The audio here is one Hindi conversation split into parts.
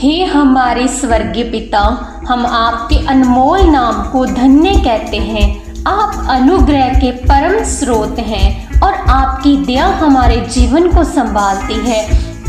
हे हमारे स्वर्गीय पिता, हम आपके अनमोल नाम को धन्य कहते हैं। आप अनुग्रह के परम स्रोत हैं और आपकी दया हमारे जीवन को संभालती है।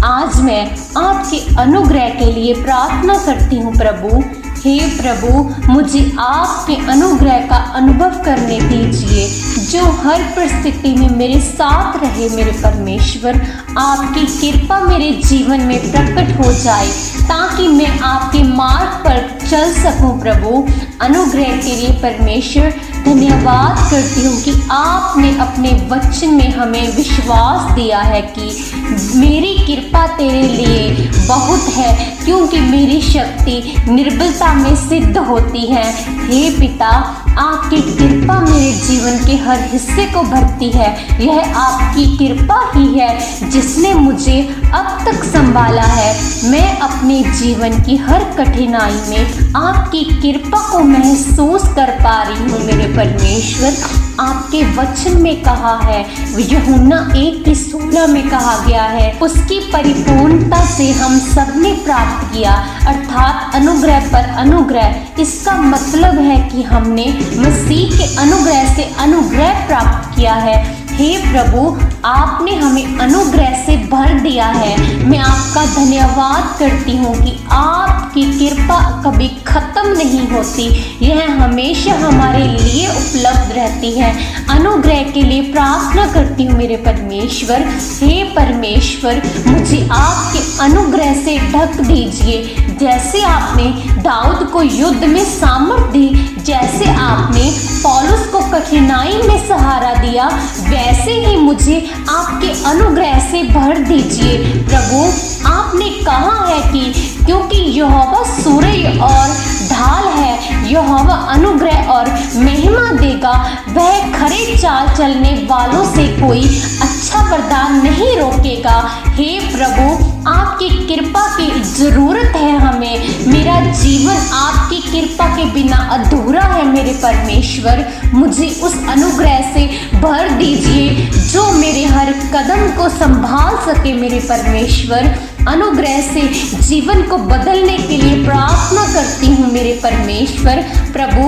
आज मैं आपके अनुग्रह के लिए प्रार्थना करती हूँ प्रभु। हे प्रभु, मुझे आपके अनुग्रह का अनुभव करने दीजिए, जो हर परिस्थिति में मेरे साथ रहे। मेरे परमेश्वर, आपकी कृपा मेरे जीवन में प्रकट हो जाए ताकि मैं आपके मार्ग पर चल सकूं। प्रभु, अनुग्रह के लिए परमेश्वर धन्यवाद करती हूँ कि आपने अपने वचन में हमें विश्वास दिया है कि मेरी कृपा तेरे लिए बहुत है, क्योंकि मेरी शक्ति निर्बलता में सिद्ध होती है। हे पिता, आपकी कृपा मेरे जीवन के हर हिस्से को भरती है। यह आपकी कृपा ही है जिसने मुझे अब तक संभाला है। मैं अपने जीवन की हर कठिनाई में आपकी कृपा को महसूस कर पा रही हूँ। मेरे परमेश्वर, आपके वचन में कहा है, यूहन्ना 1:16 में कहा गया है, उसकी परिपूर्णता से हम सब ने प्राप्त किया, अर्थात अनुग्रह पर अनुग्रह। इसका मतलब है कि हमने मसीह के अनुग्रह से अनुग्रह प्राप्त किया है। हे प्रभु, आपने हमें अनुग्रह से भर दिया है। मैं आपका धन्यवाद करती हूँ कि आपकी कृपा कभी खत्म नहीं होती, यह हमेशा हमारे लिए उपलब्ध रहती है। अनुग्रह के लिए प्रार्थना करती हूँ मेरे परमेश्वर। हे परमेश्वर, मुझे आपके अनुग्रह से ढक दीजिए। जैसे आपने दाऊद को युद्ध में सामर्थ दी, जैसे आपने पौलुस को कठिनाई में सहारा दिया, वैसे ही मुझे आपके अनुग्रह से भर दीजिए। प्रभु, आपने कहा है कि क्योंकि यहोवा सूर्य और ढाल है, यहोवा अनुग्रह और महिमा देगा। वह खरे चाल चलने वालों से कोई अच्छा वरदान नहीं रोकेगा। हे प्रभु, आपकी कृपा की जरूरत है हमें। मेरा जीवन आपकी कृपा के बिना अधूरा है। मेरे परमेश्वर, मुझे उस अनुग्रह से भर दीजिए जो मेरे हर कदम को संभाल सके। मेरे परमेश्वर, अनुग्रह से जीवन को बदलने के लिए प्रार्थना करती हूँ मेरे परमेश्वर। प्रभु,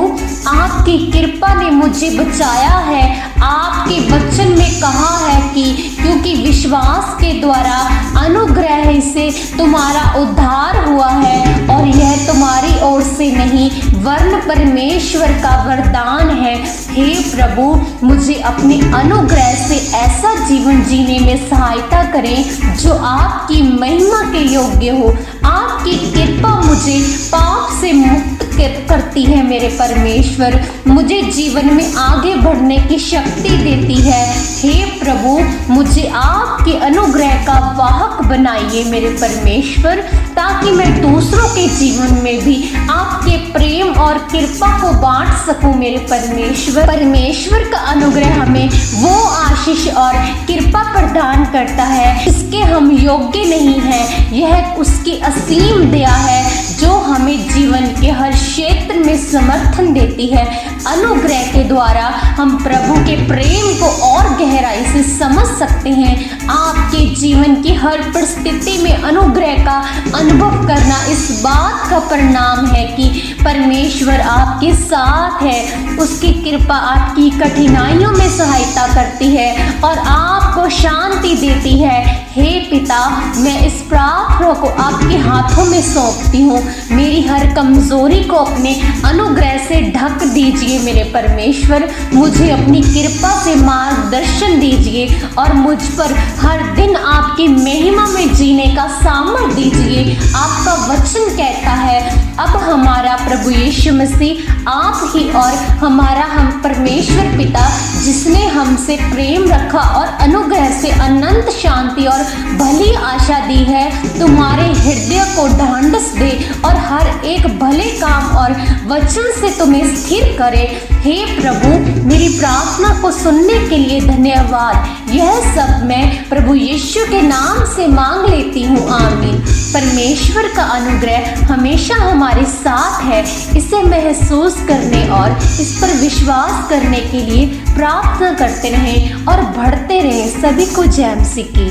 आपकी कृपा ने मुझे बचाया है। आपके वचन में कहा है कि क्योंकि विश्वास के द्वारा अनुग्रह से तुम्हारा उद्धार हुआ है, और यह तुम्हारी ओर से नहीं वरन परमेश्वर का वरदान है। हे प्रभु, मुझे अपने अनुग्रह से ऐसा जीवन जीने में सहायता करें जो आपकी महिमा के योग्य हो। आपकी कृपा मुझे पाप से मुक्त करती है। मेरे परमेश्वर, मुझे जीवन में आगे बढ़ने की शक्ति देती है। हे प्रभु, मुझे आपके अनुग्रह का वाहक बनाइए मेरे परमेश्वर, ताकि मैं दूसरों के जीवन में भी आपके प्रेम और कृपा को बांट सकूं। मेरे परमेश्वर, परमेश्वर का अनुग्रह हमें वो आशीष और कृपा प्रदान करता है इसके हम योग्य नहीं हैं। यह उसकी असीम दया है जो हमें जीवन के हर क्षेत्र में समर्थन देती है। अनुग्रह के द्वारा हम प्रभु के प्रेम को और गहराई से समझ सकते हैं। आपके जीवन की हर परिस्थिति में अनुग्रह का अनुभव करना इस बात का परिणाम है कि परमेश्वर आपके साथ है। उसकी कृपा आपकी कठिनाइयों में सहायता करती है और आपको शांति देती है। हे पिता, मैं इस प्रार्थना को आपके हाथों में सौंपती हूँ। मेरी हर कमजोरी को अपने अनुग्रह से ढक दीजिए। मेरे परमेश्वर, मुझे अपनी कृपा से मार्गदर्शन दीजिए और मुझ पर हर दिन आपकी महिमा में जीने का सामर्थ्य दीजिए। आपका वचन कहता है, अब हमारा प्रभु यीशु मसीह आप ही और हमारा हम परमेश्वर पिता, जिसने हमसे प्रेम रखा और अनुग्रह से अनंत शांति और भली आशा दी है, तुम्हारे हृदय को ढांढस दे और हर एक भले काम और वचन से तुम्हें स्थिर करे। हे प्रभु, मेरी प्रार्थना को सुनने के लिए धन्यवाद। यह सब मैं प्रभु यीशु के नाम से मांग लेती हूँ, आमीन। परमेश्वर का अनुग्रह हमेशा हमारे साथ है। इसे महसूस करने और इस पर विश्वास करने के लिए प्रार्थना करते रहें और बढ़ते रहें। सभी को जय मसीह की।